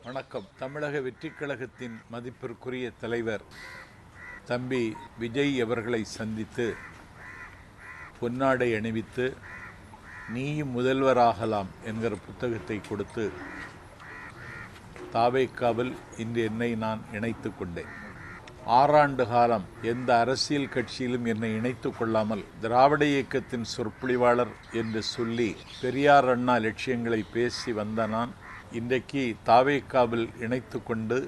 வணக்கம். தமிழக வெற்றிக் கழகத்தின் மதிப்பிற்குரிய தலைவர் தம்பி விஜய் அவர்களை சந்தித்து பொன்னாடை அணிவித்து நீயும் முதல்வராகலாம் என்கிற புத்தகத்தை கொடுத்து தாவேக்காவில் இன்று என்னை நான் இணைத்து கொண்டேன். 6 ஆண்டு காலம் எந்த அரசியல் கட்சியிலும் என்னை இணைத்து கொள்ளாமல் திராவிட இயக்கத்தின் சொற்பொழிவாளர் என்று சொல்லி பெரியார் அண்ணா லட்சியங்களை பேசி வந்த நான் இன்றைக்கு தாவேக்காவில் இணைத்து கொண்டு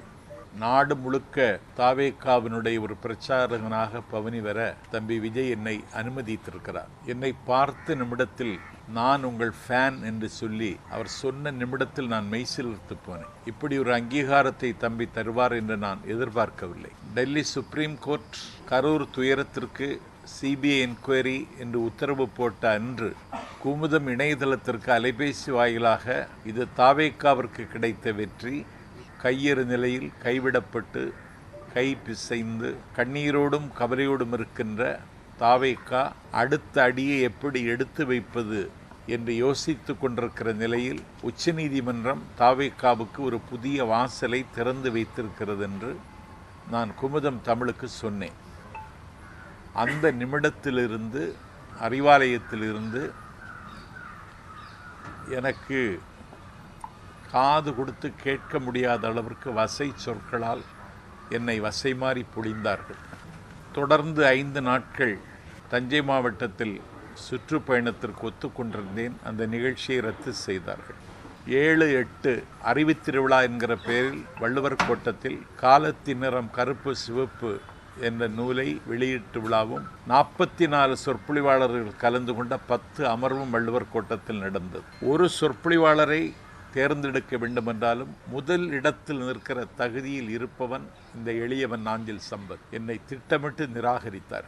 நாடு முழுக்க தாவேக்காவினுடைய ஒரு பிரச்சாரகனாக பவனி வர தம்பி விஜய் என்னை அனுமதித்திருக்கிறார். என்னை பார்த்த நிமிடத்தில் நான் உங்கள் ஃபேன் என்று சொல்லி அவர் சொன்ன நிமிடத்தில் நான் மெய்சிலிர்த்து போனேன். இப்படி ஒரு அங்கீகாரத்தை தம்பி தருவார் என்று நான் எதிர்பார்க்கவில்லை. டெல்லி சுப்ரீம் கோர்ட் கரூர் துயரத்திற்கு சிபிஐ என்கொயரி என்று உத்தரவு போட்ட அன்று குமுதம் இணையதளத்திற்கு அலைபேசி வாயிலாக இது தாவேக்காவிற்கு கிடைத்த வெற்றி, கையெறு நிலையில் கைவிடப்பட்டு கை பிசைந்து கண்ணீரோடும் கவலையோடும் இருக்கின்ற தாவேக்கா அடுத்த அடியை எப்படி எடுத்து வைப்பது என்று யோசித்து கொண்டிருக்கிற நிலையில் உச்சநீதிமன்றம் தாவேக்காவுக்கு ஒரு புதிய வாசலை திறந்து வைத்திருக்கிறது என்று நான் குமுதம் தமிழுக்கு சொன்னேன். அந்த நிமிடத்திலிருந்து அறிவாலயத்திலிருந்து எனக்கு காது கொடுத்து கேட்க முடியாத அளவிற்கு வசை சொற்களால் என்னை வசை மாறி பொழிந்தார்கள். தொடர்ந்து 5 நாட்கள் தஞ்சை மாவட்டத்தில் சுற்றுப்பயணத்திற்கு ஒத்துக்கொண்டிருந்தேன். அந்த நிகழ்ச்சியை ரத்து செய்தார்கள். 7-8 அறிவுத்திருவிழா என்கிற பெயரில் வள்ளுவர் கோட்டத்தில் காலத்தின் நிறம் கருப்பு சிவப்பு என்ற நூலை வெளியீட்டு விழாவும் 44 சொற்பொழிவாளர்கள் கலந்து கொண்ட 10 அமர்வும் வள்ளுவர் கோட்டத்தில் நடந்தது. ஒரு சொற்பொழிவாளரை தேர்ந்தெடுக்க வேண்டுமென்றாலும் முதல் இடத்தில் நிற்கிற தகுதியில் இருப்பவன் இந்த எளியவன் நாஞ்சில் சம்பத். என்னை திட்டமிட்டு நிராகரித்தார்.